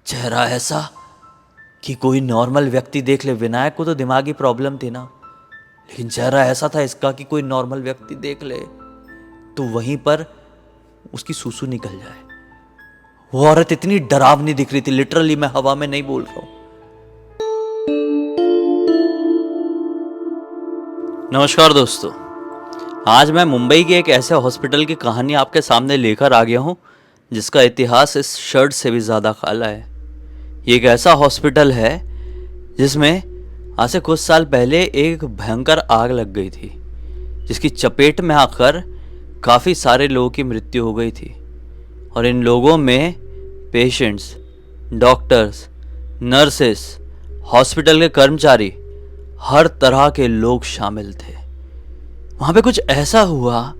चेहरा ऐसा कि कोई नॉर्मल व्यक्ति देख ले। विनायक को तो दिमागी प्रॉब्लम थी ना, लेकिन चेहरा ऐसा था इसका कि कोई नॉर्मल व्यक्ति देख ले तो वहीं पर उसकी सूसू निकल जाए। वो औरत इतनी डरावनी दिख रही थी, लिटरली मैं हवा में नहीं बोल रहा हूं। नमस्कार दोस्तों, आज मैं मुंबई के एक ऐसे हॉस्पिटल की कहानी आपके सामने लेकर आ गया हूं जिसका इतिहास इस शर्ट से भी ज़्यादा काला है। ये एक ऐसा हॉस्पिटल है जिसमें आज से कुछ साल पहले एक भयंकर आग लग गई थी, जिसकी चपेट में आकर काफ़ी सारे लोगों की मृत्यु हो गई थी। और इन लोगों में पेशेंट्स, डॉक्टर्स, नर्सेस, हॉस्पिटल के कर्मचारी, हर तरह के लोग शामिल थे। वहाँ पे कुछ ऐसा हुआ,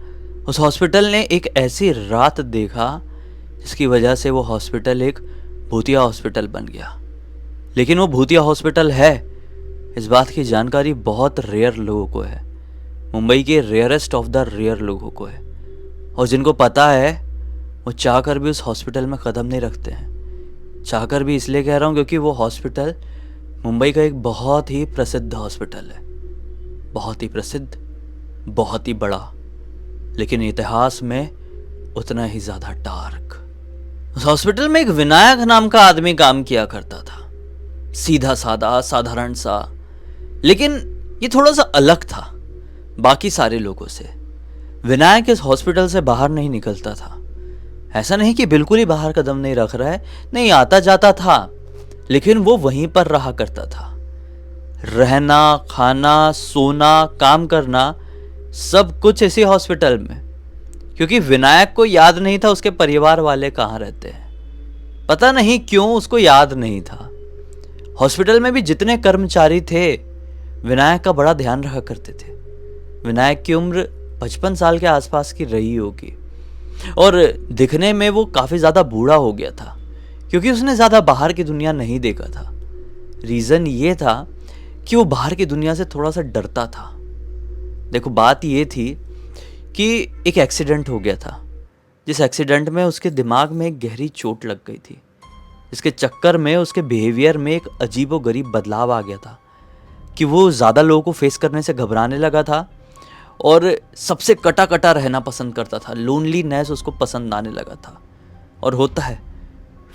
उस हॉस्पिटल ने एक ऐसी रात देखा जिसकी वजह से वो हॉस्पिटल एक भूतिया हॉस्पिटल बन गया। लेकिन वो भूतिया हॉस्पिटल है, इस बात की जानकारी बहुत रेयर लोगों को है। मुंबई के रेयरेस्ट ऑफ द रेयर लोगों को है, और जिनको पता है वो चाहकर भी उस हॉस्पिटल में कदम नहीं रखते हैं। चाहकर भी इसलिए कह रहा हूँ क्योंकि वो हॉस्पिटल मुंबई का एक बहुत ही प्रसिद्ध हॉस्पिटल है। बहुत ही प्रसिद्ध, बहुत ही बड़ा, लेकिन इतिहास में उतना ही ज़्यादा डार्क। उस हॉस्पिटल में एक विनायक नाम का आदमी काम किया करता था। सीधा साधा, साधारण सा, लेकिन ये थोड़ा सा अलग था बाकी सारे लोगों से। विनायक इस हॉस्पिटल से बाहर नहीं निकलता था। ऐसा नहीं कि बिल्कुल ही बाहर कदम नहीं रख रहा है, नहीं, आता जाता था, लेकिन वो वहीं पर रहा करता था। रहना, खाना, सोना, काम करना, सब कुछ इसी हॉस्पिटल में। क्योंकि विनायक को याद नहीं था उसके परिवार वाले कहाँ रहते हैं। पता नहीं क्यों उसको याद नहीं था। हॉस्पिटल में भी जितने कर्मचारी थे विनायक का बड़ा ध्यान रखा करते थे। विनायक की उम्र 55 साल के आसपास की रही होगी, और दिखने में वो काफ़ी ज़्यादा बूढ़ा हो गया था क्योंकि उसने ज़्यादा बाहर की दुनिया नहीं देखा था। रीज़न ये था कि वो बाहर की दुनिया से थोड़ा सा डरता था। देखो, बात ये थी कि एक एक्सीडेंट हो गया था, जिस एक्सीडेंट में उसके दिमाग में एक गहरी चोट लग गई थी, जिसके चक्कर में उसके बिहेवियर में एक अजीबोगरीब बदलाव आ गया था कि वो ज़्यादा लोगों को फेस करने से घबराने लगा था और सबसे कटा कटा रहना पसंद करता था। लोनलीनेस उसको पसंद आने लगा था। और होता है,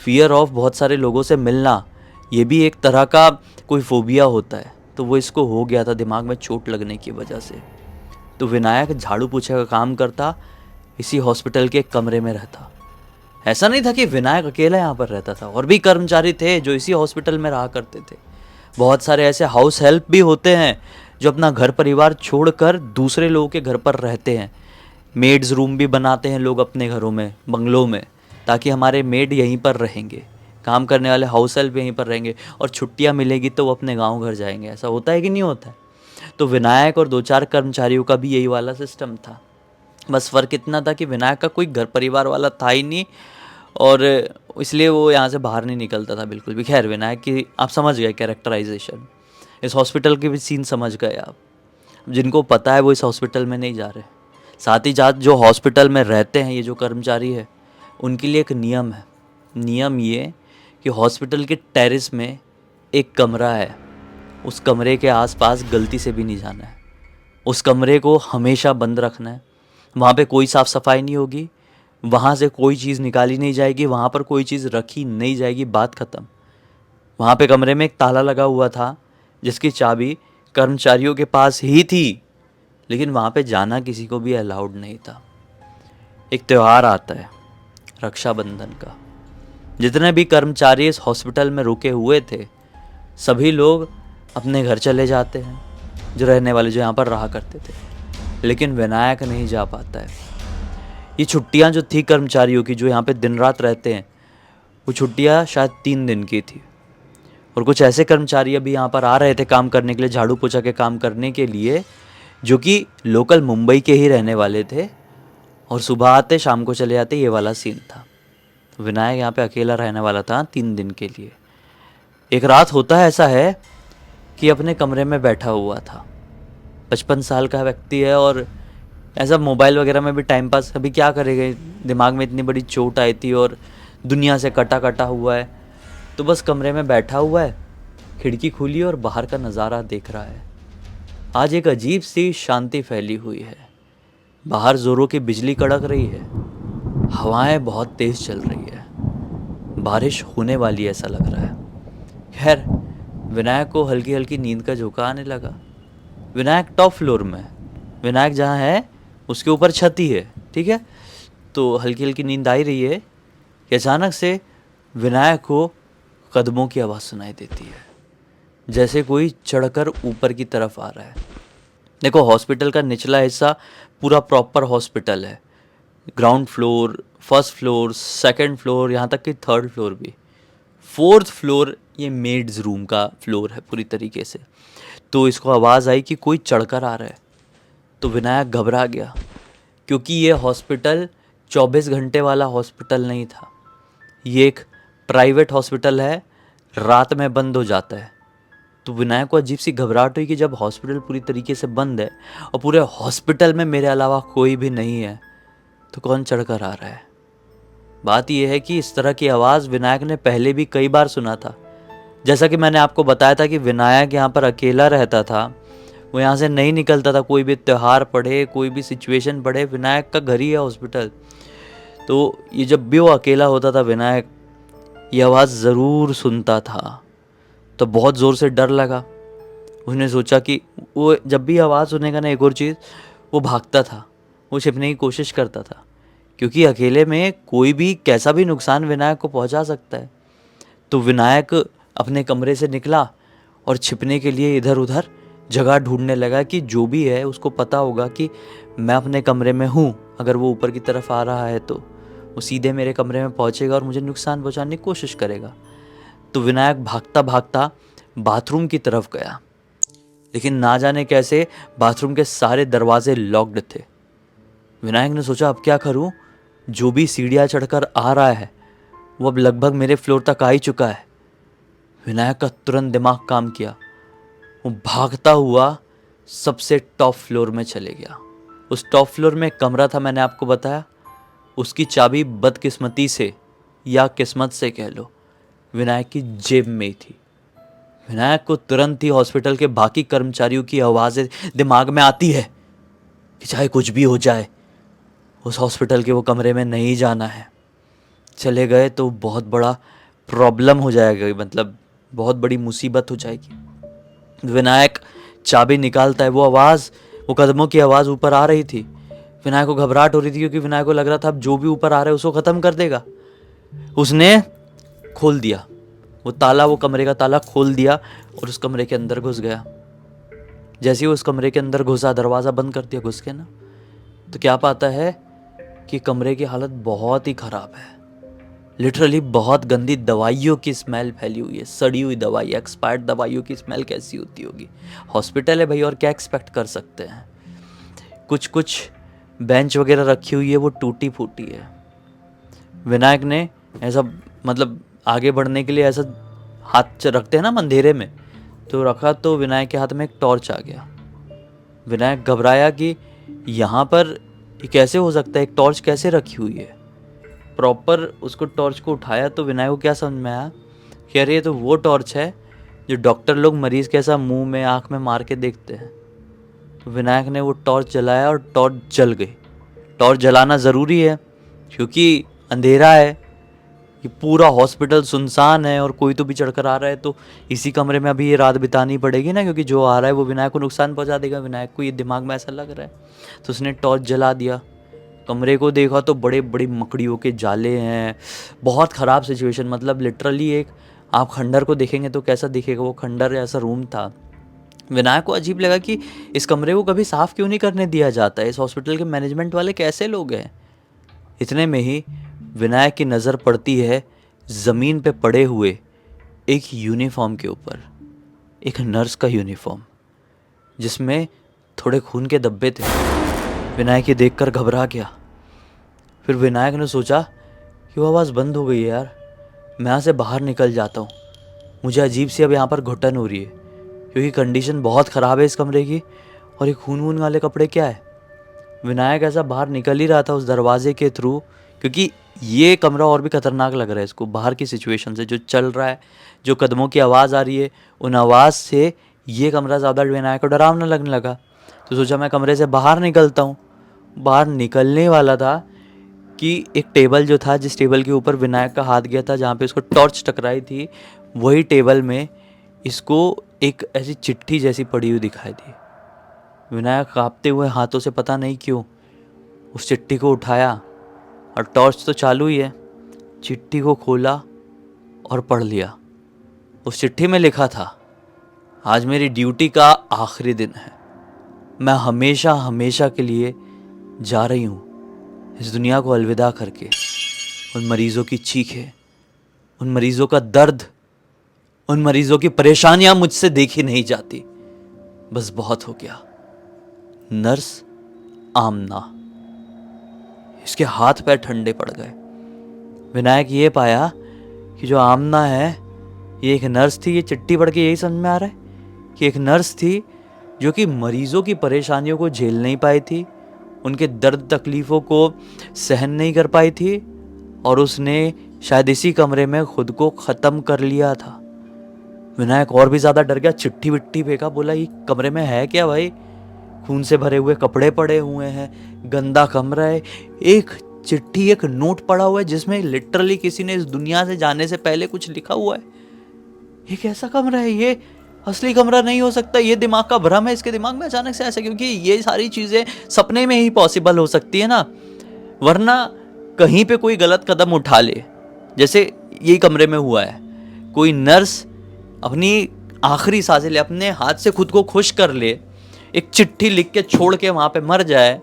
फियर ऑफ बहुत सारे लोगों से मिलना, ये भी एक तरह का कोई फोबिया होता है। तो वो इसको हो गया था दिमाग में चोट लगने की वजह से। तो विनायक झाड़ू पोछे का काम करता, इसी हॉस्पिटल के कमरे में रहता। ऐसा नहीं था कि विनायक अकेला यहाँ पर रहता था, और भी कर्मचारी थे जो इसी हॉस्पिटल में रहा करते थे। बहुत सारे ऐसे हाउस हेल्प भी होते हैं जो अपना घर परिवार छोड़कर दूसरे लोगों के घर पर रहते हैं। मेड्स रूम भी बनाते हैं लोग अपने घरों में, बंगलों में, ताकि हमारे मेड यहीं पर रहेंगे, काम करने वाले हाउस हेल्प यहीं पर रहेंगे, और छुट्टियाँ मिलेगी तो वो अपने गाँव घर जाएंगे। ऐसा होता है कि नहीं होता है? तो विनायक और 2-4 कर्मचारियों का भी यही वाला सिस्टम था। बस फ़र्क इतना था कि विनायक का कोई घर परिवार वाला था ही नहीं, और इसलिए वो यहाँ से बाहर नहीं निकलता था बिल्कुल भी। खैर, विनायक की आप समझ गए कैरेक्टराइजेशन, इस हॉस्पिटल के भी सीन समझ गए आप। जिनको पता है वो इस हॉस्पिटल में नहीं जा रहे। साथ ही साथ जो हॉस्पिटल में रहते हैं ये जो कर्मचारी है, उनके लिए एक नियम है। नियम ये कि हॉस्पिटल के टेरेस में एक कमरा है, उस कमरे के आसपास गलती से भी नहीं जाना है। उस कमरे को हमेशा बंद रखना है। वहाँ पे कोई साफ़ सफाई नहीं होगी, वहाँ से कोई चीज़ निकाली नहीं जाएगी, वहाँ पर कोई चीज़ रखी नहीं जाएगी, बात ख़त्म। वहाँ पे कमरे में एक ताला लगा हुआ था जिसकी चाबी कर्मचारियों के पास ही थी, लेकिन वहाँ पे जाना किसी को भी अलाउड नहीं था। एक त्यौहार आता है रक्षाबंधन का। जितने भी कर्मचारी इस हॉस्पिटल में रुके हुए थे, सभी लोग अपने घर चले जाते हैं, जो रहने वाले, जो यहाँ पर रहा करते थे। लेकिन विनायक नहीं जा पाता है। ये छुट्टियाँ जो थी कर्मचारियों की, जो यहाँ पे दिन रात रहते हैं, वो छुट्टियाँ शायद 3 दिन की थी। और कुछ ऐसे कर्मचारी अभी यहाँ पर आ रहे थे काम करने के लिए, झाड़ू पोछा के काम करने के लिए, जो कि लोकल मुंबई के ही रहने वाले थे, और सुबह आते शाम को चले जाते, ये वाला सीन था। तो विनायक यहाँ पे अकेला रहने वाला था 3 दिन के लिए। एक रात होता है ऐसा है कि अपने कमरे में बैठा हुआ था, 55 साल का व्यक्ति है, और ऐसा मोबाइल वगैरह में भी टाइम पास अभी क्या करेगा, दिमाग में इतनी बड़ी चोट आई थी और दुनिया से कटा कटा हुआ है। तो बस कमरे में बैठा हुआ है, खिड़की खुली और बाहर का नज़ारा देख रहा है। आज एक अजीब सी शांति फैली हुई है। बाहर जोरों की बिजली कड़क रही है, हवाएं बहुत तेज चल रही है, बारिश होने वाली ऐसा लग रहा है। खैर, विनायक को हल्की हल्की नींद का झोंका आने लगा। विनायक टॉप फ्लोर में है। विनायक जहाँ है उसके ऊपर छत ही है, ठीक है। तो हल्की हल्की नींद आई रही है कि अचानक से विनायक को कदमों की आवाज़ सुनाई देती है, जैसे कोई चढ़कर ऊपर की तरफ आ रहा है। देखो, हॉस्पिटल का निचला हिस्सा पूरा प्रॉपर हॉस्पिटल है। Ground floor, first floor, second floor, यहाँ तक कि थर्ड फ्लोर भी। फोर्थ फ्लोर ये मेड्स रूम का फ्लोर है पूरी तरीके से। तो इसको आवाज़ आई कि कोई चढ़कर आ रहा है। तो विनायक घबरा गया, क्योंकि ये हॉस्पिटल 24 घंटे वाला हॉस्पिटल नहीं था। ये एक प्राइवेट हॉस्पिटल है, रात में बंद हो जाता है। तो विनायक को अजीब सी घबराहट हुई कि जब हॉस्पिटल पूरी तरीके से बंद है और पूरे हॉस्पिटल में मेरे अलावा कोई भी नहीं है, तो कौन चढ़कर आ रहा है। बात यह है कि इस तरह की आवाज़ विनायक ने पहले भी कई बार सुना था। जैसा कि मैंने आपको बताया था कि विनायक यहाँ पर अकेला रहता था, वो यहाँ से नहीं निकलता था। कोई भी त्यौहार पड़े, कोई भी सिचुएशन पड़े, विनायक का घर ही है हॉस्पिटल। तो ये जब भी वो अकेला होता था, विनायक ये आवाज़ ज़रूर सुनता था। तो बहुत ज़ोर से डर लगा। उसने सोचा कि वो जब भी आवाज़ सुनेगा ना, एक और चीज़, वो भागता था, वो छिपने की कोशिश करता था, क्योंकि अकेले में कोई भी कैसा भी नुकसान विनायक को पहुंचा सकता है। तो विनायक अपने कमरे से निकला और छिपने के लिए इधर उधर जगह ढूंढने लगा कि जो भी है उसको पता होगा कि मैं अपने कमरे में हूँ। अगर वो ऊपर की तरफ आ रहा है तो वो सीधे मेरे कमरे में पहुँचेगा और मुझे नुकसान पहुँचाने की कोशिश करेगा। तो विनायक भागता भागता बाथरूम की तरफ गया, लेकिन ना जाने कैसे बाथरूम के सारे दरवाजे लॉक्ड थे। विनायक ने सोचा, अब क्या करूं? जो भी सीढ़ियां चढ़कर आ रहा है वो अब लगभग मेरे फ्लोर तक आ ही चुका है। विनायक का तुरंत दिमाग काम किया। वो भागता हुआ सबसे टॉप फ्लोर में चले गया। उस टॉप फ्लोर में एक कमरा था, मैंने आपको बताया। उसकी चाबी बदकिस्मती से या किस्मत से कह लो, विनायक की जेब में ही थी। विनायक को तुरंत ही हॉस्पिटल के बाकी कर्मचारियों की आवाज़ें दिमाग में आती है कि चाहे कुछ भी हो जाए, उस हॉस्पिटल के वो कमरे में नहीं जाना है। चले गए तो बहुत बड़ा प्रॉब्लम हो जाएगा, मतलब बहुत बड़ी मुसीबत हो जाएगी। विनायक चाबी निकालता है, वो कदमों की आवाज़ ऊपर आ रही थी। विनायक को घबराहट हो रही थी, क्योंकि विनायक को लग रहा था अब जो भी ऊपर आ रहा है उसको ख़त्म कर देगा। उसने खोल दिया वो कमरे का ताला खोल दिया और उस कमरे के अंदर घुस गया। जैसे ही उस कमरे के अंदर घुसा, दरवाज़ा बंद कर दिया घुस के ना, तो क्या पाता है कि कमरे की हालत बहुत ही ख़राब है। लिटरली बहुत गंदी दवाइयों की स्मेल फैली हुई है। सड़ी हुई दवाई, एक्सपायर्ड दवाइयों की स्मेल कैसी होती होगी। हॉस्पिटल है भाई, और क्या एक्सपेक्ट कर सकते हैं। कुछ बेंच वगैरह रखी हुई है, वो टूटी फूटी है। विनायक ने ऐसा, मतलब आगे बढ़ने के लिए ऐसा हाथ रखते हैं ना अंधेरे में, तो रखा, तो विनायक के हाथ में एक टॉर्च आ गया। विनायक घबराया कि यहाँ पर ये कैसे हो सकता है, एक टॉर्च कैसे रखी हुई है। प्रॉपर उसको टॉर्च को उठाया तो विनायक को क्या समझ में आया कि अरे ये तो वो टॉर्च है जो डॉक्टर लोग मरीज़ के ऐसा मुंह में आँख में मार के देखते हैं। तो विनायक ने वो टॉर्च जलाया और टॉर्च जल गई। टॉर्च जलाना ज़रूरी है क्योंकि अंधेरा है, ये पूरा हॉस्पिटल सुनसान है और कोई तो भी चढ़कर आ रहा है, तो इसी कमरे में अभी ये रात बितानी पड़ेगी ना, क्योंकि जो आ रहा है वो विनायक को नुकसान पहुंचा देगा। विनायक को ये दिमाग में ऐसा लग रहा है, तो उसने टॉर्च जला दिया। कमरे को देखा तो बड़े बड़े मकड़ियों के जाले हैं, बहुत ख़राब सिचुएशन। मतलब लिटरली एक, आप खंडर को देखेंगे तो कैसा दिखेगा, वो खंडर ऐसा रूम था। विनायक को अजीब लगा कि इस कमरे को कभी साफ़ क्यों नहीं करने दिया जाता है, इस हॉस्पिटल के मैनेजमेंट वाले कैसे लोग हैं। इतने में ही विनायक की नज़र पड़ती है ज़मीन पे पड़े हुए एक यूनिफॉर्म के ऊपर, एक नर्स का यूनिफॉर्म जिसमें थोड़े खून के धब्बे थे। विनायक ये देखकर घबरा गया। फिर विनायक ने सोचा कि वो आवाज़ बंद हो गई है यार, मैं यहाँ से बाहर निकल जाता हूँ। मुझे अजीब सी अब यहाँ पर घुटन हो रही है, क्योंकि कंडीशन बहुत ख़राब है इस कमरे की, और ये खून वून वाले कपड़े क्या है। विनायक ऐसा बाहर निकल ही रहा था उस दरवाजे के थ्रू क्योंकि ये कमरा और भी खतरनाक लग रहा है इसको बाहर की सिचुएशन से, जो चल रहा है, जो कदमों की आवाज़ आ रही है, उन आवाज़ से ये कमरा ज़्यादा विनायक को डरावना लगने लगा। तो सोचा मैं कमरे से बाहर निकलता हूँ। बाहर निकलने वाला था कि एक टेबल जो था, जिस टेबल के ऊपर विनायक का हाथ गया था, जहाँ पे उसको टॉर्च टकराई थी, वही टेबल में इसको एक ऐसी चिट्ठी जैसी पड़ी हुई दिखाई दी। विनायक कांपते हुए हाथों से पता नहीं क्यों उस चिट्ठी को उठाया, और टॉर्च तो चालू ही है, चिट्ठी को खोला और पढ़ लिया। उस चिट्ठी में लिखा था, आज मेरी ड्यूटी का आखिरी दिन है, मैं हमेशा हमेशा के लिए जा रही हूँ इस दुनिया को अलविदा करके। उन मरीजों की चीखें, उन मरीजों का दर्द, उन मरीजों की परेशानियां मुझसे देखी नहीं जाती, बस बहुत हो गया। नर्स आमना। इसके हाथ पैर ठंडे पड़ गए। विनायक ये पाया कि जो आमना है ये एक नर्स थी। ये चिट्ठी पढ़ के यही समझ में आ रहा है कि एक नर्स थी जो कि मरीजों की परेशानियों को झेल नहीं पाई थी, उनके दर्द तकलीफ़ों को सहन नहीं कर पाई थी, और उसने शायद इसी कमरे में खुद को ख़त्म कर लिया था। विनायक और भी ज़्यादा डर गया, चिट्ठी विट्ठी फेंका, बोला ये कमरे में है क्या भाई? खून से भरे हुए कपड़े पड़े हुए हैं, गंदा कमरा है, एक चिट्ठी, एक नोट पड़ा हुआ है जिसमें लिटरली किसी ने इस दुनिया से जाने से पहले कुछ लिखा हुआ है। ये कैसा कमरा है? ये असली कमरा नहीं हो सकता, ये दिमाग का भ्रम है इसके दिमाग में अचानक से ऐसा, क्योंकि ये सारी चीज़ें सपने में ही पॉसिबल हो सकती है ना, वरना कहीं पे कोई गलत कदम उठा ले, जैसे यही कमरे में हुआ है। कोई नर्स अपनी आखिरी सांसें ले, अपने हाथ से खुद को खुश कर ले, एक चिट्ठी लिख के छोड़ के वहाँ पे मर जाए,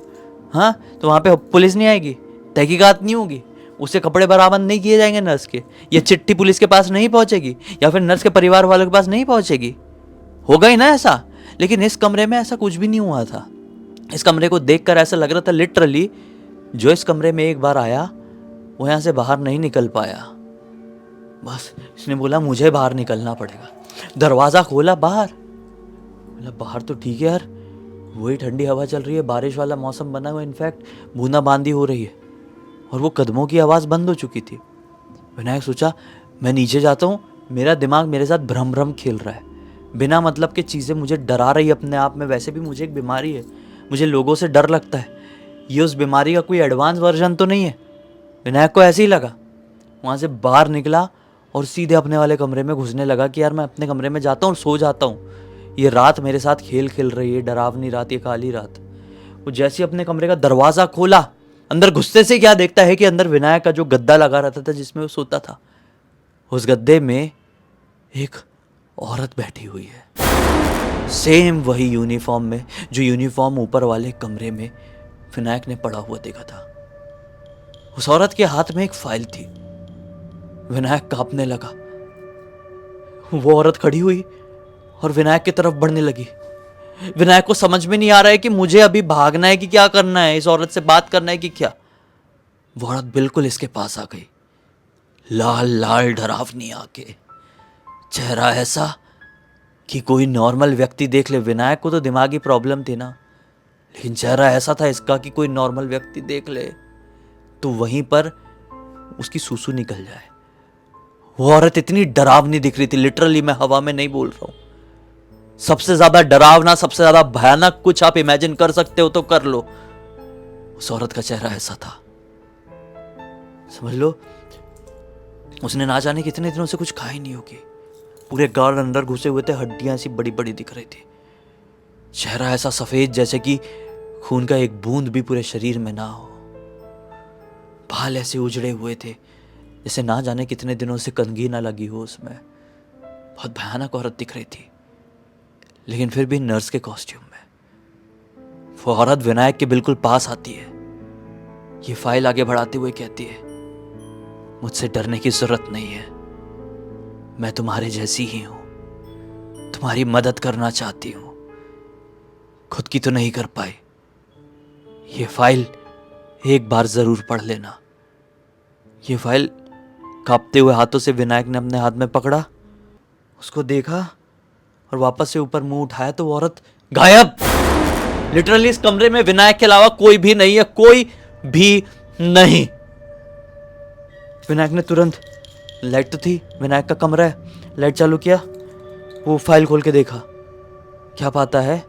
हाँ, तो वहाँ पे पुलिस नहीं आएगी, तहकीकात नहीं होगी, उससे कपड़े बरामद नहीं किए जाएंगे नर्स के, ये चिट्ठी पुलिस के पास नहीं पहुँचेगी, या फिर नर्स के परिवार वालों के पास नहीं पहुँचेगी। होगा ही ना ऐसा। लेकिन इस कमरे में ऐसा कुछ भी नहीं हुआ था। इस कमरे को देखकर ऐसा लग रहा था लिटरली जो इस कमरे में एक बार आया वो यहाँ से बाहर नहीं निकल पाया। बस इसने बोला मुझे बाहर निकलना पड़ेगा। दरवाज़ा खोला, बाहर, बोला बाहर तो ठीक है यार, वही ठंडी हवा चल रही है, बारिश वाला मौसम बना हुआ, इनफैक्ट बूंदाबांदी हो रही है, और वो कदमों की आवाज़ बंद हो चुकी थी। विनायक सोचा मैं नीचे जाता हूँ, मेरा दिमाग मेरे साथ भ्रम भ्रम खेल रहा है, बिना मतलब की चीज़ें मुझे डरा रही है अपने आप में। वैसे भी मुझे एक बीमारी है, मुझे लोगों से डर लगता है, ये उस बीमारी का कोई एडवांस वर्जन तो नहीं है। विनायक को ऐसे ही लगा। वहाँ से बाहर निकला और सीधे अपने वाले कमरे में घुसने लगा कि यार मैं अपने कमरे में जाता हूँ और सो जाता हूँ, ये रात मेरे साथ खेल खेल रही है, डरावनी रात, ये काली रात। वो जैसे अपने कमरे का दरवाज़ा खोला, अंदर घुसते से क्या देखता है कि अंदर विनायक का जो गद्दा लगा रहता था जिसमें वो सोता था, उस गद्दे में एक औरत बैठी हुई है, सेम वही यूनिफॉर्म में जो यूनिफॉर्म ऊपर वाले कमरे में विनायक ने पड़ा हुआ देखा था। उस औरत के हाथ में एक फाइल थी। विनायक कांपने लगा। वो औरत खड़ी हुई और विनायक की तरफ बढ़ने लगी। विनायक को समझ में नहीं आ रहा है कि मुझे अभी भागना है कि क्या करना है, इस औरत से बात करना है कि क्या। वो औरत बिल्कुल इसके पास आ गई, लाल लाल डरावनी आके, चेहरा ऐसा कि कोई नॉर्मल व्यक्ति देख ले। विनायक को तो दिमागी प्रॉब्लम थी ना, लेकिन चेहरा ऐसा था इसका कि कोई नॉर्मल व्यक्ति देख ले तो वहीं पर उसकी सूसू निकल जाए। वो औरत इतनी डरावनी दिख रही थी, लिटरली मैं हवा में नहीं बोल रहा हूं। सबसे ज्यादा डरावना, सबसे ज्यादा भयानक कुछ आप इमेजिन कर सकते हो तो कर लो। उस औरत का चेहरा ऐसा था, समझ लो उसने ना जाने कितने दिनों से कुछ खाया ही नहीं होगी। पूरे गाल अंदर घुसे हुए थे, हड्डियां ऐसी बड़ी बड़ी दिख रही थी। चेहरा ऐसा सफेद जैसे कि खून का एक बूंद भी पूरे शरीर में ना हो। बाल ऐसे उजड़े हुए थे जैसे ना जाने कितने दिनों से कंघी ना लगी हो उसमें। बहुत भयानक औरत दिख रही थी, लेकिन फिर भी नर्स के कॉस्ट्यूम में। वो औरत विनायक के बिल्कुल पास आती है, ये फाइल आगे बढ़ाते हुए कहती है, मुझसे डरने की जरूरत नहीं है, मैं तुम्हारे जैसी ही हूं, तुम्हारी मदद करना चाहती हूं, खुद की तो नहीं कर पाई। ये फाइल एक बार जरूर पढ़ लेना। ये फाइल कांपते हुए हाथों से विनायक ने अपने हाथ में पकड़ा, उसको देखा और वापस से ऊपर मुंह उठाया तो वो औरत गायब। लिटरली इस कमरे में विनायक के अलावा कोई भी नहीं है, कोई भी नहीं। विनायक ने तुरंत, लाइट तो थी, विनायक का कमरा है, लाइट चालू किया, वो फाइल खोल के देखा। क्या पाता है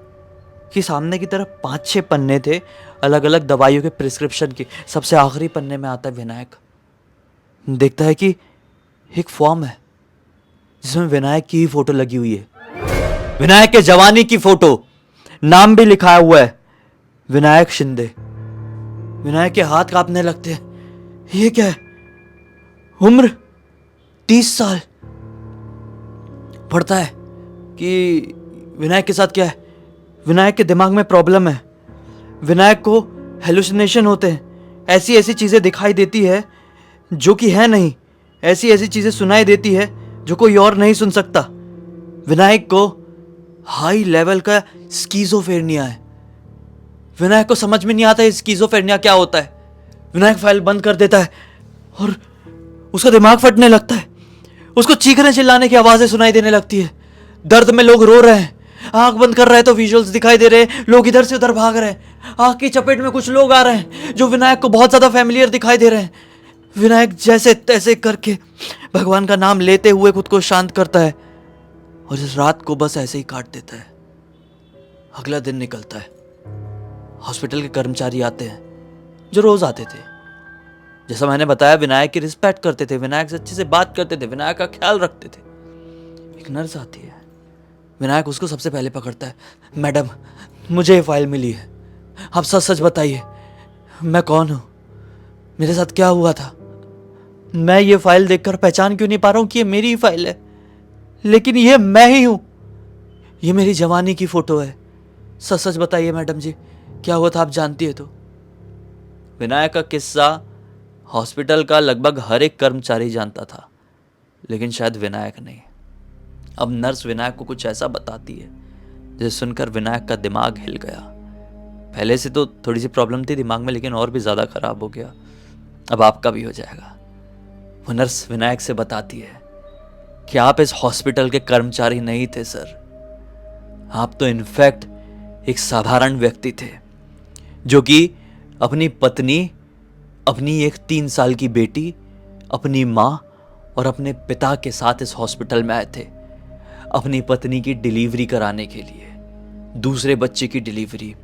कि सामने की तरफ 5-6 पन्ने थे अलग अलग दवाइयों के प्रिस्क्रिप्शन के। सबसे आखिरी पन्ने में आता है विनायक। देखता है कि एक फॉर्म है जिसमें विनायक की ही फोटो लगी हुई है, विनायक के जवानी की फोटो, नाम भी लिखा हुआ है विनायक शिंदे। विनायक के हाथ कांपने लगते हैं। ये क्या है? उम्र 30 साल। पढ़ता है कि विनायक के साथ क्या है, विनायक के दिमाग में प्रॉब्लम है, विनायक को हेलुसिनेशन होते हैं, ऐसी ऐसी चीजें दिखाई देती है जो कि है नहीं, ऐसी ऐसी चीजें सुनाई देती है जो कोई और नहीं सुन सकता। विनायक को हाई लेवल का स्कीजोफ्रेनिया है। विनायक को समझ में नहीं आता है स्कीजोफ्रेनिया क्या होता है। विनायक फाइल बंद कर देता है और उसका दिमाग फटने लगता है। उसको चीखने चिल्लाने की आवाजें सुनाई देने लगती है। दर्द में लोग रो रहे हैं, आंख बंद कर रहे हैं तो विजुअल्स दिखाई दे रहे हैं, लोग इधर से उधर भाग रहे हैं। आंख की चपेट में कुछ लोग आ रहे हैं जो विनायक को बहुत ज्यादा फैमिलियर दिखाई दे रहे हैं। विनायक जैसे तैसे करके भगवान का नाम लेते हुए खुद को शांत करता है और इस रात को बस ऐसे ही काट देता है। अगला दिन निकलता है। हॉस्पिटल के कर्मचारी आते हैं जो रोज आते थे। जैसा मैंने बताया, विनायक की रिस्पेक्ट करते थे, विनायक से अच्छे से बात करते थे, विनायक का ख्याल रखते थे। एक नर्स आती है, विनायक उसको सबसे पहले पकड़ता है। मैडम, मुझे ये फाइल मिली है, आप सच सच बताइए, मैं कौन हूं, मेरे साथ क्या हुआ था? मैं ये फाइल देखकर पहचान क्यों नहीं पा रहा हूं कि ये मेरी ही फाइल है, लेकिन ये मैं ही हूं, ये मेरी जवानी की फोटो है। सच सच बताइए मैडम जी, क्या हुआ था, आप जानती है तो? विनायक का किस्सा हॉस्पिटल का लगभग हर एक कर्मचारी जानता था, लेकिन शायद विनायक नहीं। अब नर्स विनायक को कुछ ऐसा बताती है जिसे सुनकर विनायक का दिमाग हिल गया। पहले से तो थोड़ी सी प्रॉब्लम थी दिमाग में, लेकिन और भी ज्यादा खराब हो गया। अब आपका भी हो जाएगा। वो नर्स विनायक से बताती है कि आप इस हॉस्पिटल के कर्मचारी नहीं थे सर, आप तो इनफैक्ट एक साधारण व्यक्ति थे जो कि अपनी पत्नी, अपनी एक 3 साल की बेटी, अपनी माँ और अपने पिता के साथ इस हॉस्पिटल में आए थे अपनी पत्नी की डिलीवरी कराने के लिए, दूसरे बच्चे की डिलीवरी।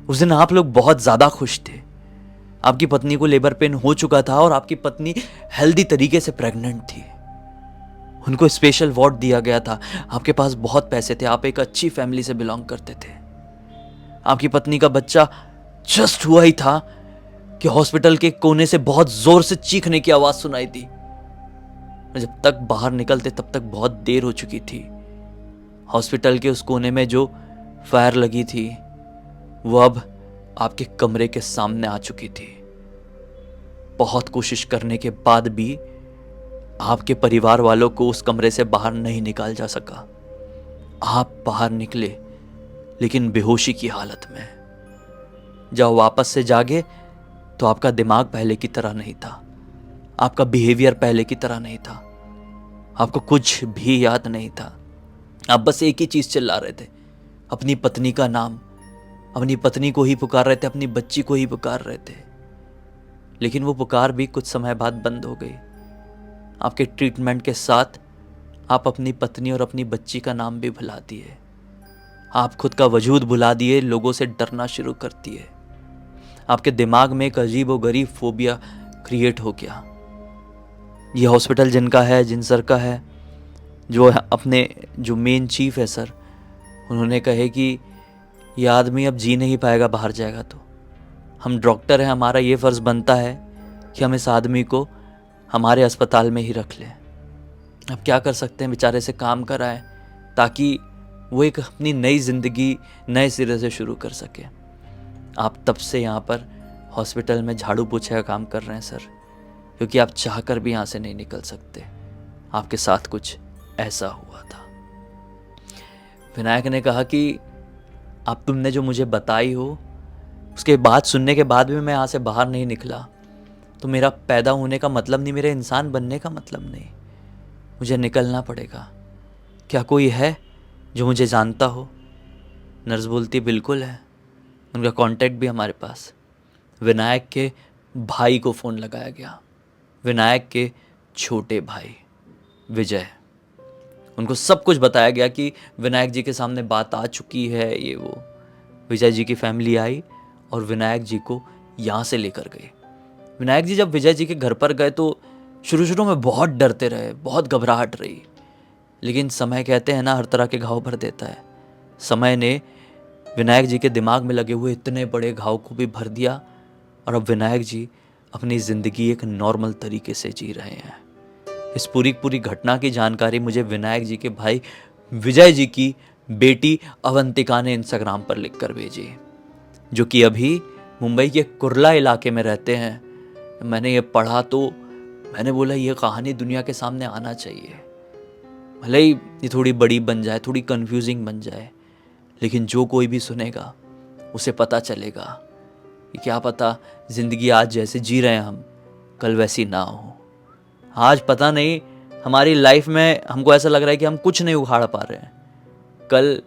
उस दिन आप लोग बहुत ज्यादा खुश थे। आपकी पत्नी को लेबर पेन हो चुका था और आपकी पत्नी हेल्दी तरीके से प्रेग्नेंट थी। उनको स्पेशल वार्ड दिया गया था। आपके पास बहुत पैसे थे, आप एक अच्छी फैमिली से बिलोंग करते थे। आपकी पत्नी का बच्चा जस्ट हुआ ही था कि हॉस्पिटल के कोने से बहुत जोर से चीखने की आवाज सुनाई दी। जब तक बाहर निकलते तब तक बहुत देर हो चुकी थी। हॉस्पिटल के उस कोने में जो फायर लगी थी वो अब आपके कमरे के सामने आ चुकी थी। बहुत कोशिश करने के बाद भी आपके परिवार वालों को उस कमरे से बाहर नहीं निकाल जा सका। आप बाहर निकले, लेकिन बेहोशी की हालत में। जब वापस से जागे तो आपका दिमाग पहले की तरह नहीं था, आपका बिहेवियर पहले की तरह नहीं था, आपको कुछ भी याद नहीं था। आप बस एक ही चीज चिल्ला रहे थे, अपनी पत्नी का नाम। अपनी पत्नी को ही पुकार रहे थे, अपनी बच्ची को ही पुकार रहे थे। लेकिन वो पुकार भी कुछ समय बाद बंद हो गई। आपके ट्रीटमेंट के साथ आप अपनी पत्नी और अपनी बच्ची का नाम भी भुला दिए। आप खुद का वजूद भुला दिए, लोगों से डरना शुरू कर दिए। आपके दिमाग में एक अजीब व गरीब फोबिया क्रिएट हो गया। ये हॉस्पिटल जिनका है, जिन सर का है, जो अपने जो मेन चीफ है सर, उन्होंने कहे कि ये आदमी अब जी नहीं पाएगा बाहर जाएगा तो। हम डॉक्टर हैं, हमारा ये फ़र्ज़ बनता है कि हम इस आदमी को हमारे अस्पताल में ही रख लें। अब क्या कर सकते हैं, बेचारे से काम कराएं ताकि वो एक अपनी नई ज़िंदगी नए सिरे से शुरू कर सके। आप तब से यहाँ पर हॉस्पिटल में झाड़ू पोछे का काम कर रहे हैं सर, क्योंकि आप चाहकर भी यहाँ से नहीं निकल सकते। आपके साथ कुछ ऐसा हुआ था। विनायक ने कहा कि अब तुमने जो मुझे बताई हो, उसके बाद सुनने के बाद भी मैं यहाँ से बाहर नहीं निकला, तो मेरा पैदा होने का मतलब नहीं, मेरे इंसान बनने का मतलब नहीं। मुझे निकलना पड़ेगा। क्या कोई है जो मुझे जानता हो? नर्स बोलती बिल्कुल है, उनका कांटेक्ट भी हमारे पास। विनायक के भाई को फ़ोन लगाया गया। विनायक के छोटे भाई विजय। उनको सब कुछ बताया गया कि विनायक जी के सामने बात आ चुकी है, ये वो। विजय जी की फैमिली आई और विनायक जी को यहाँ से लेकर गए। विनायक जी जब विजय जी के घर पर गए तो शुरू शुरू में बहुत डरते रहे, बहुत घबराहट रही। लेकिन समय, कहते हैं ना, हर तरह के घाव भर देता है। समय ने विनायक जी के दिमाग में लगे हुए इतने बड़े घाव को भी भर दिया और अब विनायक जी अपनी ज़िंदगी एक नॉर्मल तरीके से जी रहे हैं। इस पूरी घटना की जानकारी मुझे विनायक जी के भाई विजय जी की बेटी अवंतिका ने इंस्टाग्राम पर लिखकर भेजी, जो कि अभी मुंबई के कुर्ला इलाके में रहते हैं। मैंने ये पढ़ा तो मैंने बोला ये कहानी दुनिया के सामने आना चाहिए। भले ही ये थोड़ी बड़ी बन जाए, थोड़ी कंफ्यूजिंग बन जाए, लेकिन जो कोई भी सुनेगा उसे पता चलेगा कि क्या पता ज़िंदगी आज जैसे जी रहे हैं हम, कल वैसी ना हो। आज पता नहीं, हमारी लाइफ में हमको ऐसा लग रहा है कि हम कुछ नहीं उखाड़ पा रहे हैं। कल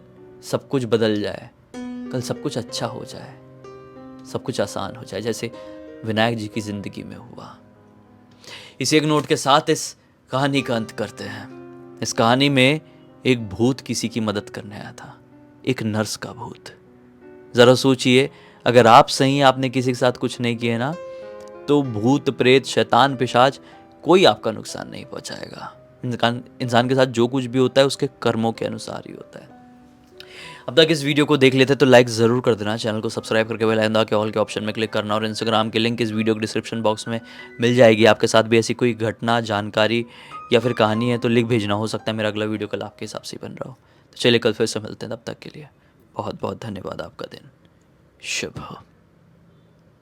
सब कुछ बदल जाए, कल सब कुछ अच्छा हो जाए, सब कुछ आसान हो जाए, जैसे विनायक जी की ज़िंदगी में हुआ। इसी एक नोट के साथ इस कहानी का अंत करते हैं। इस कहानी में एक भूत किसी की मदद करने आया था, एक नर्स का भूत। ज़रा सोचिए, अगर आप सही, आपने किसी के साथ कुछ नहीं किया ना, तो भूत प्रेत शैतान पिशाच कोई आपका नुकसान नहीं पहुंचाएगा। इंसान के साथ जो कुछ भी होता है उसके कर्मों के अनुसार ही होता है। अब तक इस वीडियो को देख लेते तो लाइक ज़रूर कर देना, चैनल को सब्सक्राइब करके बेल आइकन के ऑल के ऑप्शन में क्लिक करना, और इंस्टाग्राम की लिंक इस वीडियो के डिस्क्रिप्शन बॉक्स में मिल जाएगी। आपके साथ भी ऐसी कोई घटना, जानकारी या फिर कहानी है तो लिख भेजना। हो सकता है मेरा अगला वीडियो कल आपके हिसाब से बन रहा हो। तो चलिए कल फिर से मिलते हैं, तब तक के लिए बहुत बहुत धन्यवाद। आपका दिन शुभ हो।